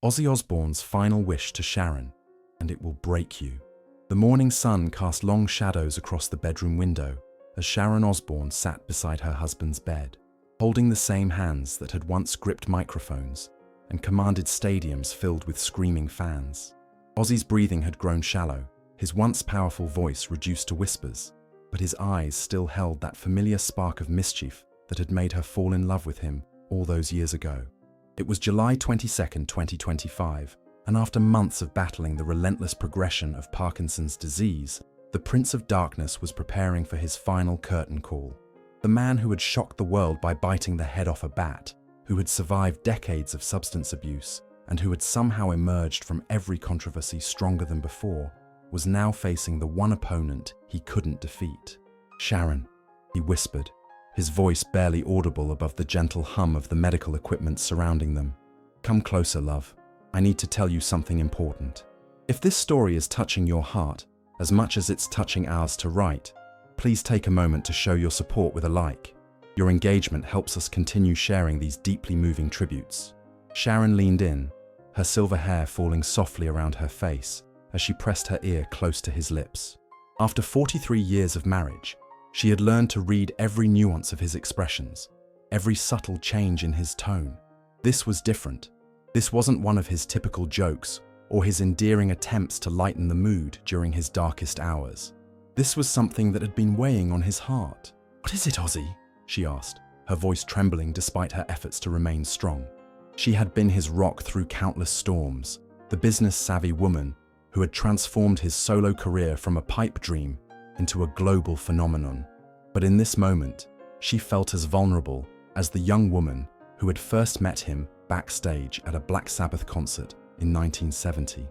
Ozzy Osbourne's final wish to Sharon, and it will break you. The morning sun cast long shadows across the bedroom window as Sharon Osbourne sat beside her husband's bed, holding the same hands that had once gripped microphones and commanded stadiums filled with screaming fans. Ozzy's breathing had grown shallow, his once powerful voice reduced to whispers, but his eyes still held that familiar spark of mischief that had made her fall in love with him all those years ago. It was July 22nd, 2025, and after months of battling the relentless progression of Parkinson's disease, the Prince of Darkness was preparing for his final curtain call. The man who had shocked the world by biting the head off a bat, who had survived decades of substance abuse, and who had somehow emerged from every controversy stronger than before, was now facing the one opponent he couldn't defeat. "Sharon," he whispered, his voice barely audible above the gentle hum of the medical equipment surrounding them. "Come closer, love. I need to tell you something important. If this story is touching your heart as much as it's touching ours to write, please take a moment to show your support with a like. Your engagement helps us continue sharing these deeply moving tributes." Sharon leaned in, her silver hair falling softly around her face as she pressed her ear close to his lips. After 43 years of marriage, she had learned to read every nuance of his expressions, every subtle change in his tone. This was different. This wasn't one of his typical jokes or his endearing attempts to lighten the mood during his darkest hours. This was something that had been weighing on his heart. "What is it, Ozzy?" she asked, her voice trembling despite her efforts to remain strong. She had been his rock through countless storms, the business-savvy woman who had transformed his solo career from a pipe dream into a global phenomenon. But in this moment, she felt as vulnerable as the young woman who had first met him backstage at a Black Sabbath concert in 1970.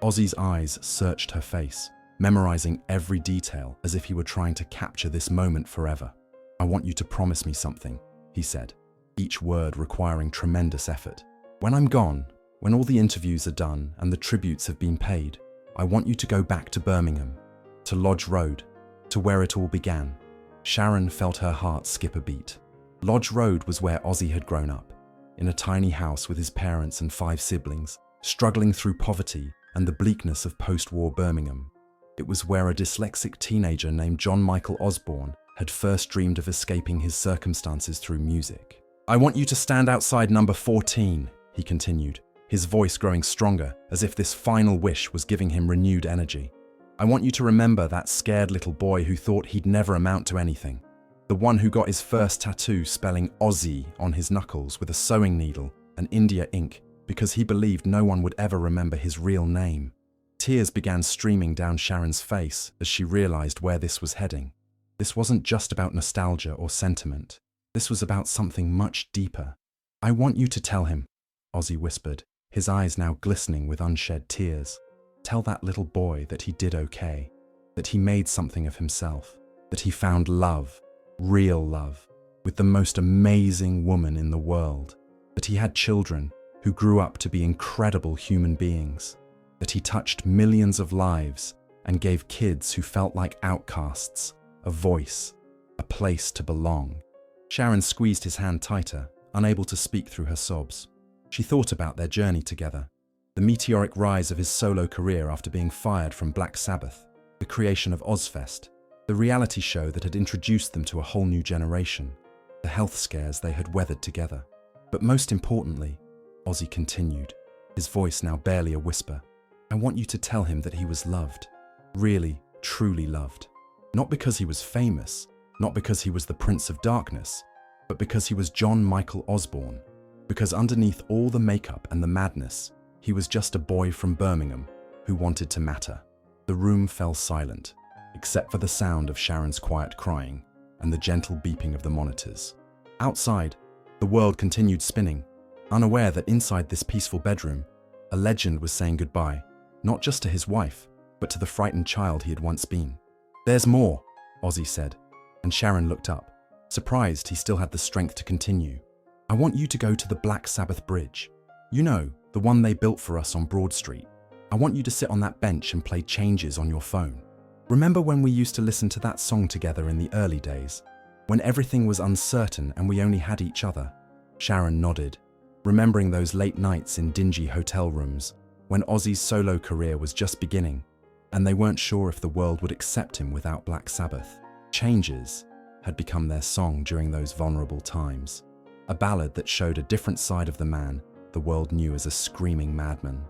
Ozzy's eyes searched her face, memorizing every detail as if he were trying to capture this moment forever. "I want you to promise me something," he said, each word requiring tremendous effort. "When I'm gone, when all the interviews are done and the tributes have been paid, I want you to go back to Birmingham, to Lodge Road, to where it all began." Sharon felt her heart skip a beat. Lodge Road was where Ozzy had grown up, in a tiny house with his parents and 5 siblings, struggling through poverty and the bleakness of post-war Birmingham. It was where a dyslexic teenager named John Michael Osbourne had first dreamed of escaping his circumstances through music. "I want you to stand outside number 14, he continued, his voice growing stronger as if this final wish was giving him renewed energy. "I want you to remember that scared little boy who thought he'd never amount to anything. The one who got his first tattoo spelling Ozzy on his knuckles with a sewing needle and India ink because he believed no one would ever remember his real name." Tears began streaming down Sharon's face as she realized where this was heading. This wasn't just about nostalgia or sentiment. This was about something much deeper. "I want you to tell him," Ozzy whispered, his eyes now glistening with unshed tears. "Tell that little boy that he did okay, that he made something of himself, that he found love, real love, with the most amazing woman in the world, that he had children who grew up to be incredible human beings, that he touched millions of lives and gave kids who felt like outcasts a voice, a place to belong." Sharon squeezed his hand tighter, unable to speak through her sobs. She thought about their journey together, the meteoric rise of his solo career after being fired from Black Sabbath, the creation of Ozfest, the reality show that had introduced them to a whole new generation, the health scares they had weathered together. But most importantly, Ozzy continued, his voice now barely a whisper, "I want you to tell him that he was loved, really, truly loved. Not because he was famous, not because he was the Prince of Darkness, but because he was John Michael Osbourne, because underneath all the makeup and the madness, he was just a boy from Birmingham who wanted to matter." The room fell silent, except for the sound of Sharon's quiet crying and the gentle beeping of the monitors. Outside, the world continued spinning, unaware that inside this peaceful bedroom, a legend was saying goodbye, not just to his wife, but to the frightened child he had once been. "There's more," Ozzy said, and Sharon looked up, surprised he still had the strength to continue. "I want you to go to the Black Sabbath Bridge. You know, the one they built for us on Broad Street. I want you to sit on that bench and play Changes on your phone. Remember when we used to listen to that song together in the early days, when everything was uncertain and we only had each other?" Sharon nodded. remembering those late nights in dingy hotel rooms when Ozzy's solo career was just beginning, and they weren't sure if the world would accept him without Black Sabbath. Changes had become their song during those vulnerable times, a ballad that showed a different side of the man the world knew as a screaming madman.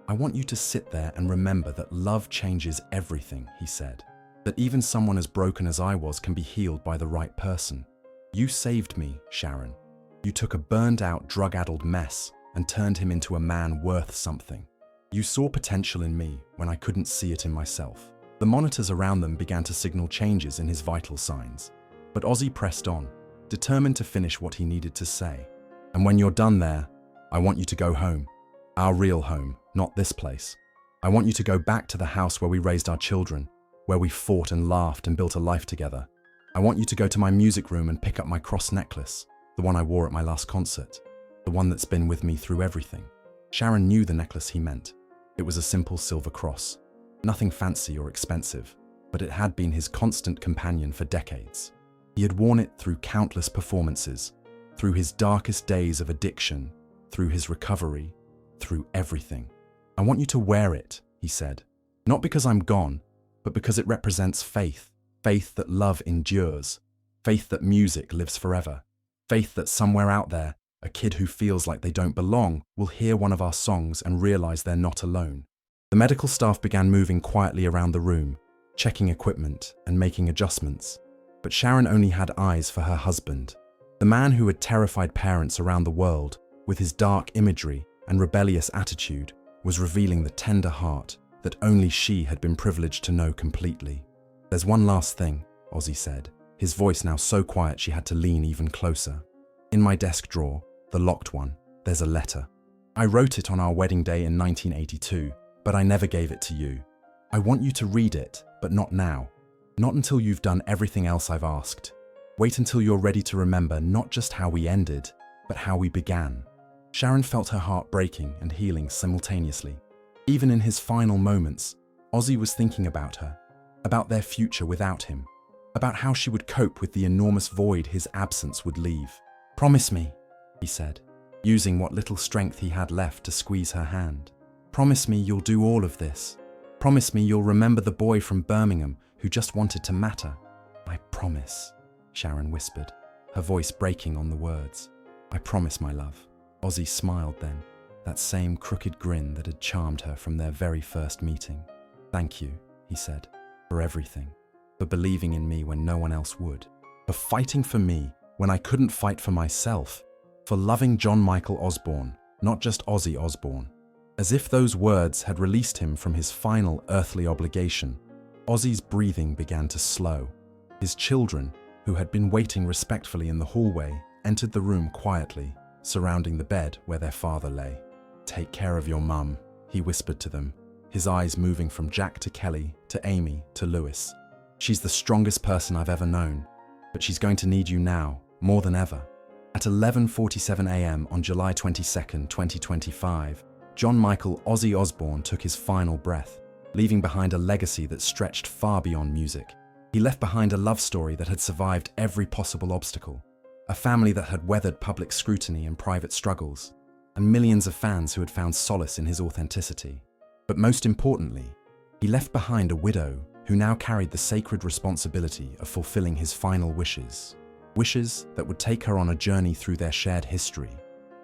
"I want you to sit there and remember that love changes everything," he said. "That even someone as broken as I was can be healed by the right person. You saved me, Sharon. You took a burned-out, drug-addled mess and turned him into a man worth something. You saw potential in me when I couldn't see it in myself." The monitors around them began to signal changes in his vital signs. But Ozzy pressed on, determined to finish what he needed to say. "And when you're done there, I want you to go home. Our real home, not this place. I want you to go back to the house where we raised our children, where we fought and laughed and built a life together. I want you to go to my music room and pick up my cross necklace, the one I wore at my last concert, the one that's been with me through everything." Sharon knew the necklace he meant. It was a simple silver cross, nothing fancy or expensive, but it had been his constant companion for decades. He had worn it through countless performances, through his darkest days of addiction, through his recovery, through everything. "I want you to wear it," he said, "not because I'm gone, but because it represents faith, faith that love endures, faith that music lives forever, faith that somewhere out there, a kid who feels like they don't belong will hear one of our songs and realize they're not alone." The medical staff began moving quietly around the room, checking equipment and making adjustments. But Sharon only had eyes for her husband, the man who had terrified parents around the world with his dark imagery and rebellious attitude was revealing the tender heart that only she had been privileged to know completely. "There's one last thing," Ozzy said, his voice now so quiet she had to lean even closer. "In my desk drawer, the locked one, there's a letter. I wrote it on our wedding day in 1982, but I never gave it to you. I want you to read it, but not now. Not until you've done everything else I've asked. Wait until you're ready to remember not just how we ended, but how we began." Sharon felt her heart breaking and healing simultaneously. Even in his final moments, Ozzy was thinking about her, about their future without him, about how she would cope with the enormous void his absence would leave. "Promise me," he said, using what little strength he had left to squeeze her hand. "Promise me you'll do all of this. Promise me you'll remember the boy from Birmingham who just wanted to matter." "I promise," Sharon whispered, her voice breaking on the words. "I promise, my love." Ozzy smiled then, that same crooked grin that had charmed her from their very first meeting. "Thank you," he said, "for everything. For believing in me when no one else would. For fighting for me when I couldn't fight for myself. For loving John Michael Osbourne, not just Ozzy Osbourne." As if those words had released him from his final earthly obligation, Ozzy's breathing began to slow. His children, who had been waiting respectfully in the hallway, entered the room quietly, surrounding the bed where their father lay. "Take care of your mum," he whispered to them, his eyes moving from Jack to Kelly, to Amy, to Lewis. "She's the strongest person I've ever known, but she's going to need you now, more than ever." At 11:47 a.m. on July 22nd, 2025, John Michael Ozzy Osbourne took his final breath, leaving behind a legacy that stretched far beyond music. He left behind a love story that had survived every possible obstacle, a family that had weathered public scrutiny and private struggles, and millions of fans who had found solace in his authenticity. But most importantly, he left behind a widow who now carried the sacred responsibility of fulfilling his final wishes. Wishes that would take her on a journey through their shared history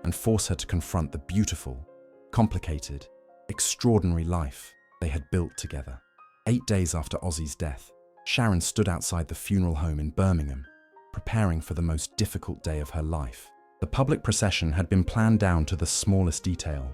and force her to confront the beautiful, complicated, extraordinary life they had built together. 8 days after Ozzy's death, Sharon stood outside the funeral home in Birmingham, preparing for the most difficult day of her life. The public procession had been planned down to the smallest detail,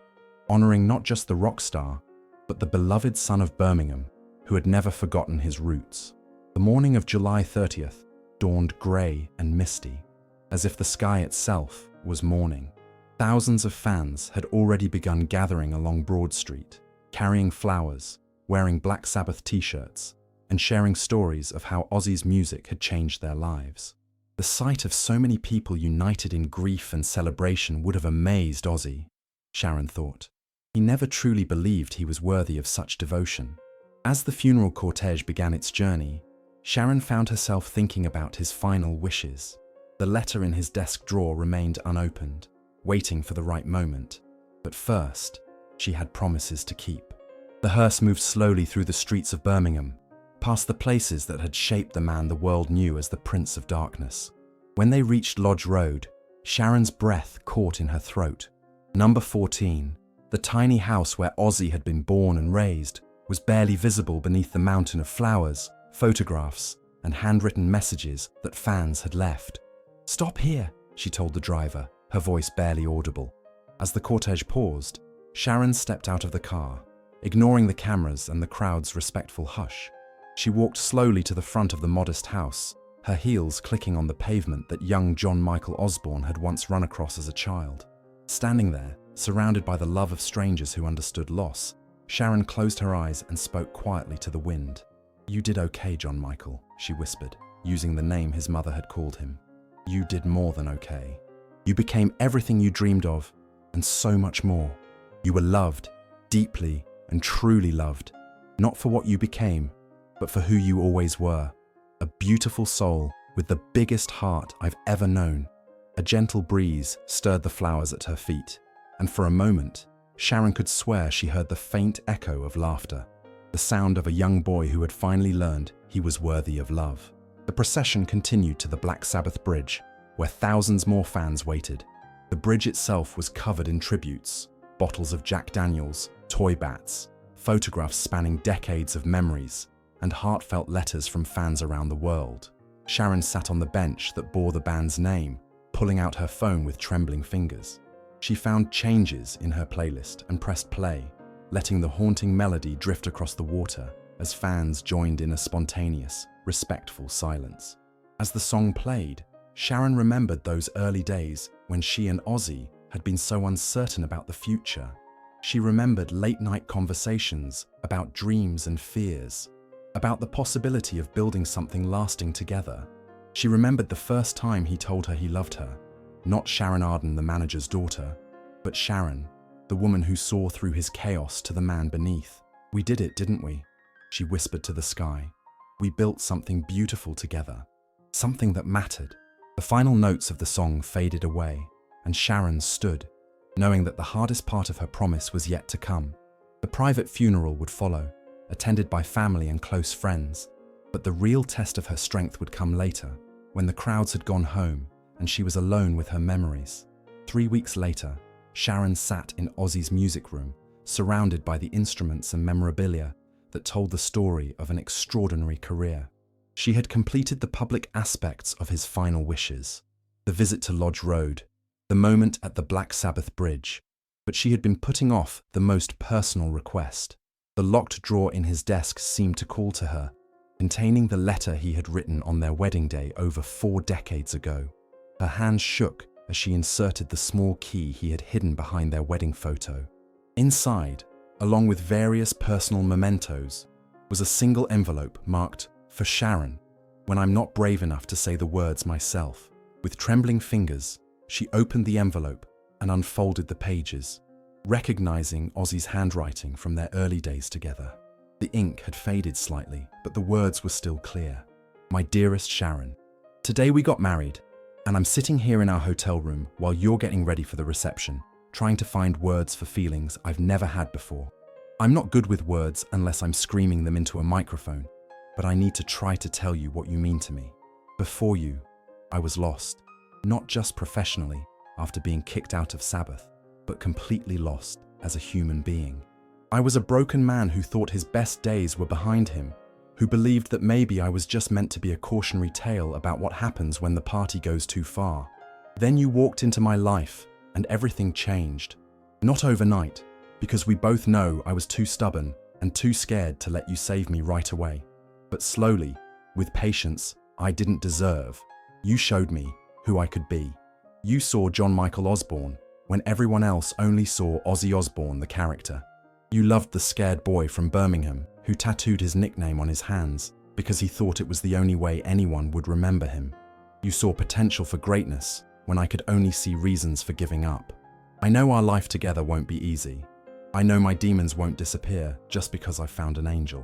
honoring not just the rock star, but the beloved son of Birmingham, who had never forgotten his roots. The morning of July 30th dawned grey and misty, as if the sky itself was mourning. Thousands of fans had already begun gathering along Broad Street, carrying flowers, wearing Black Sabbath t-shirts, and sharing stories of how Ozzy's music had changed their lives. The sight of so many people united in grief and celebration would have amazed Ozzy, Sharon thought. He never truly believed he was worthy of such devotion. As the funeral cortege began its journey, Sharon found herself thinking about his final wishes. The letter in his desk drawer remained unopened, waiting for the right moment. But first, she had promises to keep. The hearse moved slowly through the streets of Birmingham, past the places that had shaped the man the world knew as the Prince of Darkness. When they reached Lodge Road, Sharon's breath caught in her throat. Number 14, the tiny house where Ozzy had been born and raised, was barely visible beneath the mountain of flowers, photographs, and handwritten messages that fans had left. "Stop here," she told the driver, her voice barely audible. As the cortege paused, Sharon stepped out of the car, ignoring the cameras and the crowd's respectful hush. She walked slowly to the front of the modest house, her heels clicking on the pavement that young John Michael Osbourne had once run across as a child. Standing there, surrounded by the love of strangers who understood loss, Sharon closed her eyes and spoke quietly to the wind. "You did okay, John Michael," she whispered, using the name his mother had called him. "You did more than okay. You became everything you dreamed of, and so much more. You were loved, deeply and truly loved, not for what you became, but for who you always were. A beautiful soul with the biggest heart I've ever known." A gentle breeze stirred the flowers at her feet, and for a moment, Sharon could swear she heard the faint echo of laughter, the sound of a young boy who had finally learned he was worthy of love. The procession continued to the Black Sabbath Bridge, where thousands more fans waited. The bridge itself was covered in tributes, bottles of Jack Daniels, toy bats, photographs spanning decades of memories, and heartfelt letters from fans around the world. Sharon sat on the bench that bore the band's name, pulling out her phone with trembling fingers. She found Changes in her playlist and pressed play, letting the haunting melody drift across the water as fans joined in a spontaneous, respectful silence. As the song played, Sharon remembered those early days when she and Ozzy had been so uncertain about the future. She remembered late-night conversations about dreams and fears, about the possibility of building something lasting together. She remembered the first time he told her he loved her, not Sharon Arden, the manager's daughter, but Sharon, the woman who saw through his chaos to the man beneath. "We did it, didn't we?" she whispered to the sky. "We built something beautiful together, something that mattered." The final notes of the song faded away, and Sharon stood, knowing that the hardest part of her promise was yet to come. The private funeral would follow, attended by family and close friends, but the real test of her strength would come later, when the crowds had gone home and she was alone with her memories. 3 weeks later, Sharon sat in Ozzy's music room, surrounded by the instruments and memorabilia that told the story of an extraordinary career. She had completed the public aspects of his final wishes, the visit to Lodge Road, the moment at the Black Sabbath Bridge, but she had been putting off the most personal request. The locked drawer in his desk seemed to call to her, containing the letter he had written on their wedding day over 4 decades ago. Her hands shook as she inserted the small key he had hidden behind their wedding photo. Inside, along with various personal mementos, was a single envelope marked, "For Sharon, when I'm not brave enough to say the words myself." With trembling fingers, she opened the envelope and unfolded the pages, recognizing Ozzy's handwriting from their early days together. The ink had faded slightly, but the words were still clear. "My dearest Sharon, today we got married, and I'm sitting here in our hotel room while you're getting ready for the reception, trying to find words for feelings I've never had before. I'm not good with words unless I'm screaming them into a microphone, but I need to try to tell you what you mean to me. Before you, I was lost, not just professionally after being kicked out of Sabbath, but completely lost as a human being. I was a broken man who thought his best days were behind him, who believed that maybe I was just meant to be a cautionary tale about what happens when the party goes too far. Then you walked into my life, and everything changed. Not overnight, because we both know I was too stubborn and too scared to let you save me right away. But slowly, with patience I didn't deserve, you showed me who I could be. You saw John Michael Osbourne when everyone else only saw Ozzy Osbourne, the character. You loved the scared boy from Birmingham who tattooed his nickname on his hands because he thought it was the only way anyone would remember him. You saw potential for greatness when I could only see reasons for giving up. I know our life together won't be easy. I know my demons won't disappear just because I've found an angel.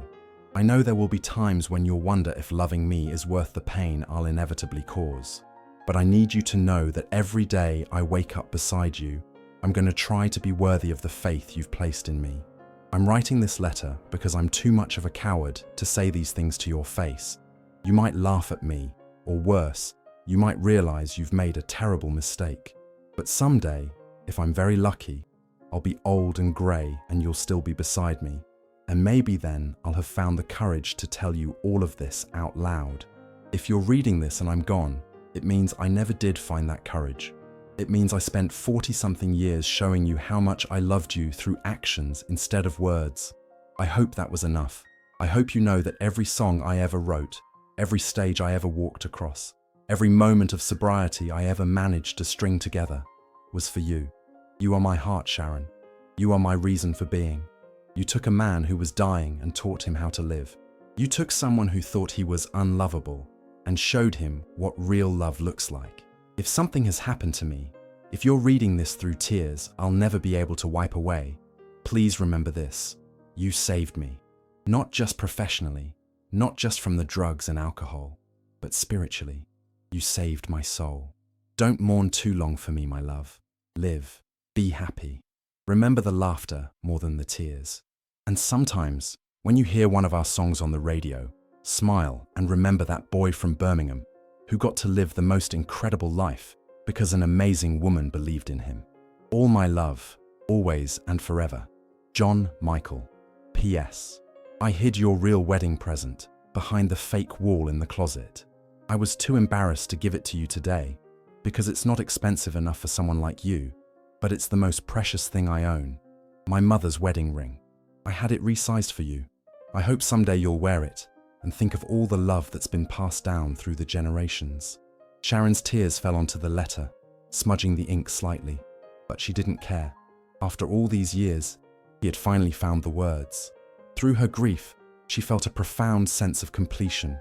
I know there will be times when you'll wonder if loving me is worth the pain I'll inevitably cause. but I need you to know that every day I wake up beside you, I'm going to try to be worthy of the faith you've placed in me. I'm writing this letter because I'm too much of a coward to say these things to your face. You might laugh at me, or worse, you might realize you've made a terrible mistake. But someday, if I'm very lucky, I'll be old and grey and you'll still be beside me. And maybe then I'll have found the courage to tell you all of this out loud. If you're reading this and I'm gone, it means I never did find that courage. It means I spent 40-something years showing you how much I loved you through actions instead of words. I hope that was enough. I hope you know that every song I ever wrote, every stage I ever walked across, every moment of sobriety I ever managed to string together was for you. You are my heart, Sharon. You are my reason for being. You took a man who was dying and taught him how to live. You took someone who thought he was unlovable and showed him what real love looks like. If something has happened to me, if you're reading this through tears I'll never be able to wipe away, please remember this. You saved me. Not just professionally, not just from the drugs and alcohol, but spiritually. You saved my soul. Don't mourn too long for me, my love. Live. Be happy. Remember the laughter more than the tears. And sometimes, when you hear one of our songs on the radio, smile and remember that boy from Birmingham who got to live the most incredible life because an amazing woman believed in him. All my love, always and forever. John Michael. P.S. I hid your real wedding present behind the fake wall in the closet. I was too embarrassed to give it to you today because it's not expensive enough for someone like you, but it's the most precious thing I own. My mother's wedding ring. I had it resized for you. I hope someday you'll wear it and think of all the love that's been passed down through the generations. Sharon's tears fell onto the letter, smudging the ink slightly, but she didn't care. After all these years, he had finally found the words. Through her grief, she felt a profound sense of completion,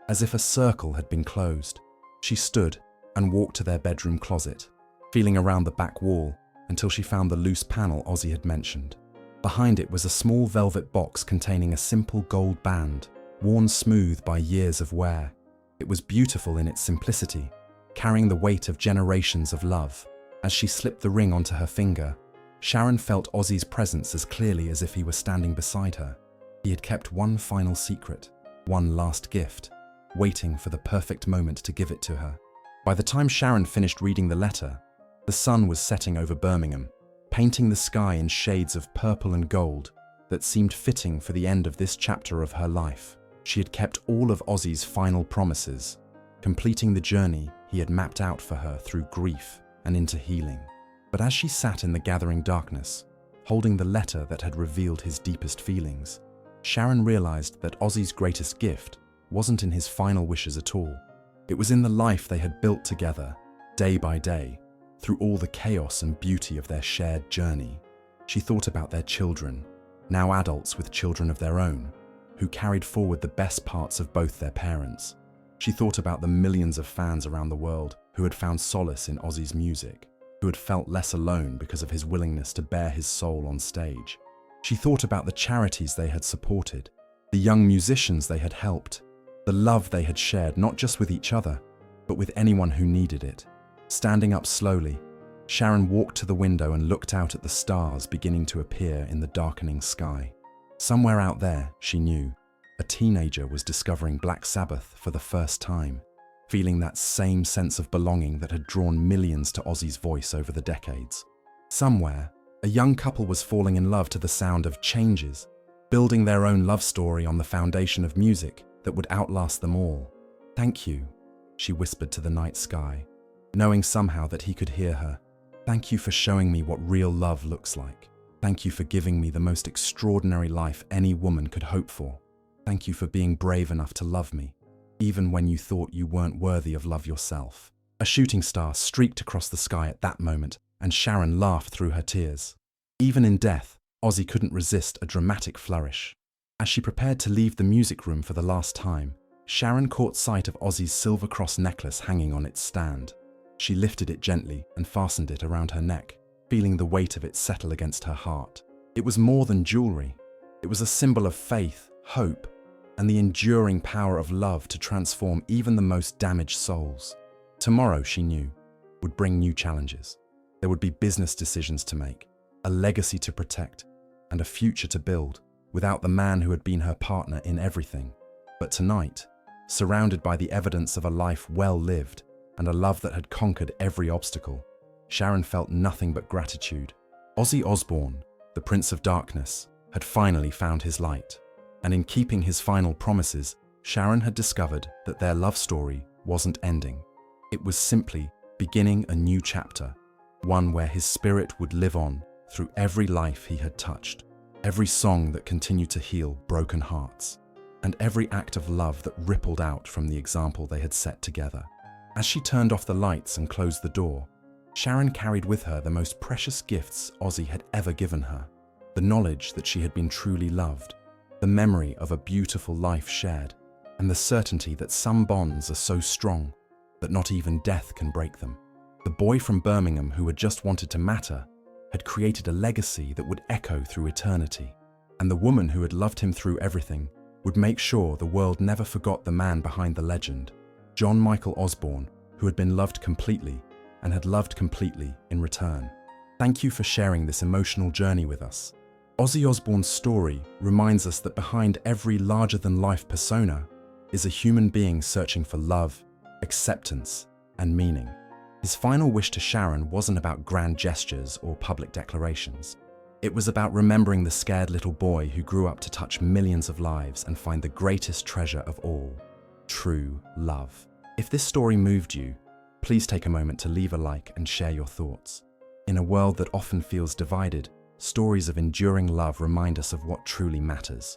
as if a circle had been closed. She stood and walked to their bedroom closet, feeling around the back wall until she found the loose panel Ozzy had mentioned. Behind it was a small velvet box containing a simple gold band, worn smooth by years of wear. It was beautiful in its simplicity, carrying the weight of generations of love. As she slipped the ring onto her finger, Sharon felt Ozzy's presence as clearly as if he were standing beside her. He had kept one final secret, one last gift, waiting for the perfect moment to give it to her. By the time Sharon finished reading the letter, the sun was setting over Birmingham, painting the sky in shades of purple and gold that seemed fitting for the end of this chapter of her life. She had kept all of Ozzy's final promises, completing the journey he had mapped out for her through grief and into healing. But as she sat in the gathering darkness, holding the letter that had revealed his deepest feelings, Sharon realized that Ozzy's greatest gift wasn't in his final wishes at all. It was in the life they had built together, day by day, through all the chaos and beauty of their shared journey. She thought about their children, now adults with children of their own, who carried forward the best parts of both their parents. She thought about the millions of fans around the world who had found solace in Ozzy's music, who had felt less alone because of his willingness to bare his soul on stage. She thought about the charities they had supported, the young musicians they had helped, the love they had shared not just with each other, but with anyone who needed it. Standing up slowly, Sharon walked to the window and looked out at the stars beginning to appear in the darkening sky. Somewhere out there, she knew, a teenager was discovering Black Sabbath for the first time, feeling that same sense of belonging that had drawn millions to Ozzy's voice over the decades. Somewhere, a young couple was falling in love to the sound of Changes, building their own love story on the foundation of music that would outlast them all. "Thank you," she whispered to the night sky, knowing somehow that he could hear her. "Thank you for showing me what real love looks like. Thank you for giving me the most extraordinary life any woman could hope for. Thank you for being brave enough to love me, even when you thought you weren't worthy of love yourself." A shooting star streaked across the sky at that moment, and Sharon laughed through her tears. Even in death, Ozzy couldn't resist a dramatic flourish. As she prepared to leave the music room for the last time, Sharon caught sight of Ozzy's silver cross necklace hanging on its stand. She lifted it gently and fastened it around her neck, feeling the weight of it settle against her heart. It was more than jewelry. It was a symbol of faith, hope, and the enduring power of love to transform even the most damaged souls. Tomorrow, she knew, would bring new challenges. There would be business decisions to make, a legacy to protect, and a future to build without the man who had been her partner in everything. But tonight, surrounded by the evidence of a life well lived and a love that had conquered every obstacle, Sharon felt nothing but gratitude. Ozzy Osbourne, the Prince of Darkness, had finally found his light. And in keeping his final promises, Sharon had discovered that their love story wasn't ending. It was simply beginning a new chapter, one where his spirit would live on through every life he had touched, every song that continued to heal broken hearts, and every act of love that rippled out from the example they had set together. As she turned off the lights and closed the door, Sharon carried with her the most precious gifts Ozzy had ever given her: the knowledge that she had been truly loved, the memory of a beautiful life shared, and the certainty that some bonds are so strong that not even death can break them. The boy from Birmingham who had just wanted to matter had created a legacy that would echo through eternity, and the woman who had loved him through everything would make sure the world never forgot the man behind the legend, John Michael Osborne, who had been loved completely and had loved completely in return. Thank you for sharing this emotional journey with us. Ozzy Osbourne's story reminds us that behind every larger-than-life persona is a human being searching for love, acceptance, and meaning. His final wish to Sharon wasn't about grand gestures or public declarations. It was about remembering the scared little boy who grew up to touch millions of lives and find the greatest treasure of all: true love. If this story moved you, please take a moment to leave a like and share your thoughts. In a world that often feels divided, stories of enduring love remind us of what truly matters.